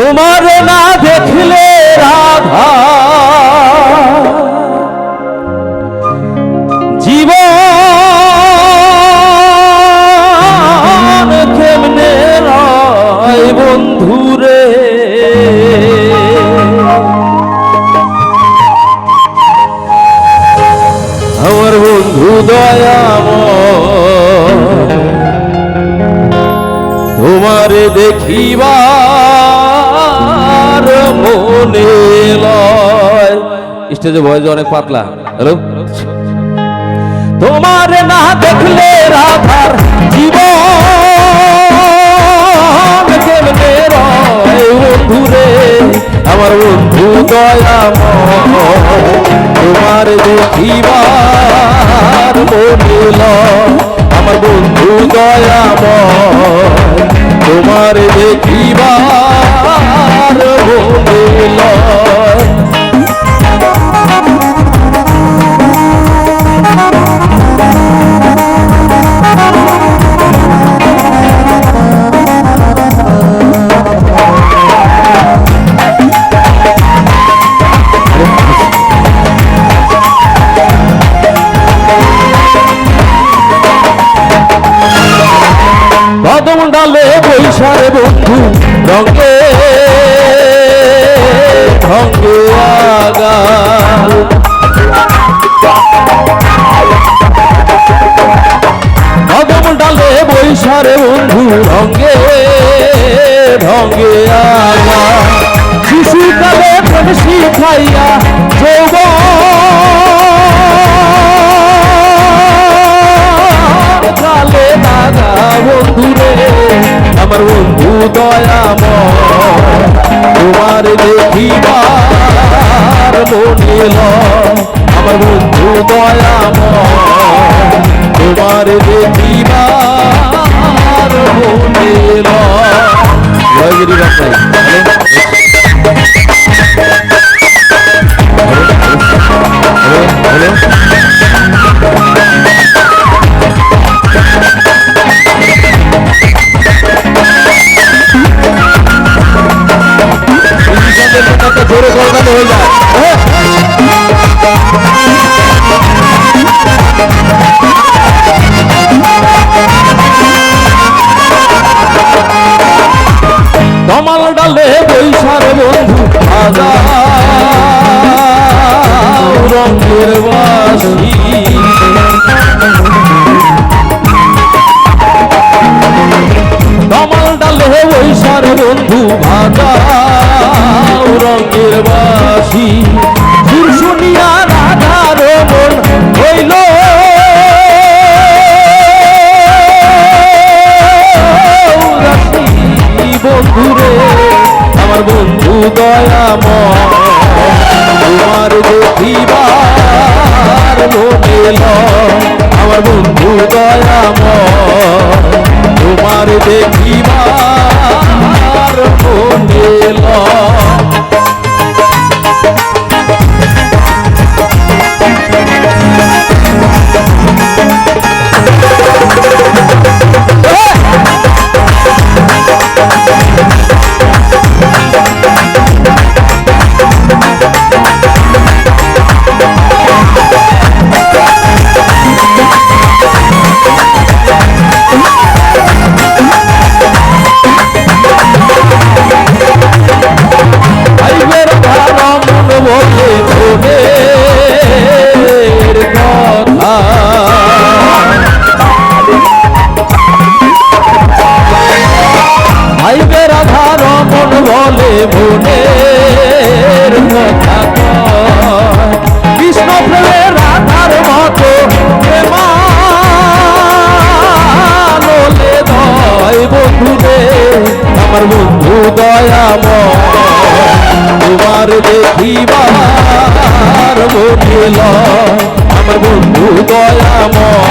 তোমার না দেখলে রাধা জীবন কেমনে রয় বন্ধুরে। আমার বন্ধু দয়াময় তোমারে দেখিবার মনে লয়। স্টেজে ভয়েস অনেক পাতলা। হ্যালো, তোমারে না দেখলে রাধার জীবন কেমনে রয় বন্ধুরে। আমার বন্ধু দয়াময় তোমারে দেখিবার মনে লয়। আমার বন্ধু দয়াময় তোমারে দেখিবার মনে লয়। কদম ডালে বৈশারে বন্ধু রঙে ঢঙ্গে আগা। কদম ডালে বৈশারে বন্ধু রঙে ঢঙ্গে আগা। শিশুকালে প্রেম শিখাইয়া যৌবন কালে দাগা বন্ধুরে। আমার বন্ধু দয়াময় তোমার দেখিবার মনে লয়। আমার বন্ধু দয়াময় তোমার দেখিবার মনে লয়। জয়গিরি বাসাই জোরে করদানো হয়ে যায়। কমল ডালে বৈশারে বন্ধু আজা রঙের বাসি। কমল ডালে বৈশারে বন্ধু ভাজা রঙের বাসি। সুর শুনিয়া রাধার মন হইল বন্ধুরে। আমার বন্ধু দয়াময় তোমার দেখিবার মনে লয়। আমার বন্ধু দয়াময় তোমার দেখিবার মনে লয়। মনের কথা কৃষ্ণ প্রেমে রাধার মতো প্রেমানলে দয় বন্ধুরে। আমার বন্ধু দয়াময় তোমার দেখিবার মনে লয়। আমার বন্ধু দয়াময়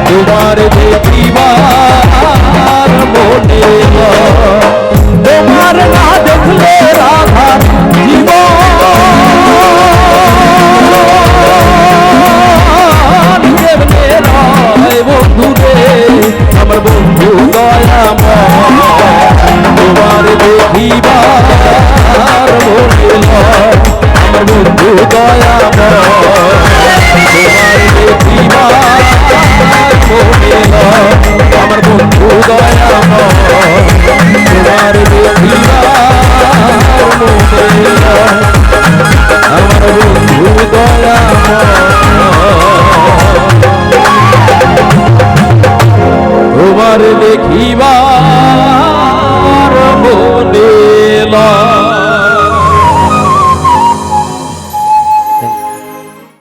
তোমার দেখিবার মনে লয়। তোমার না দেখলে রাধার জীবন কেমনে রয় বন্ধুরে। আমার বন্ধু দয়াময় তোমার দেখিবার দয়াময় তোমার দেখিবার মনে লয় আমার বন্ধু দয়াময় তোমার দেখিবার মনে লয় আমার বন্ধু দয়াময় তোমার দেখিবার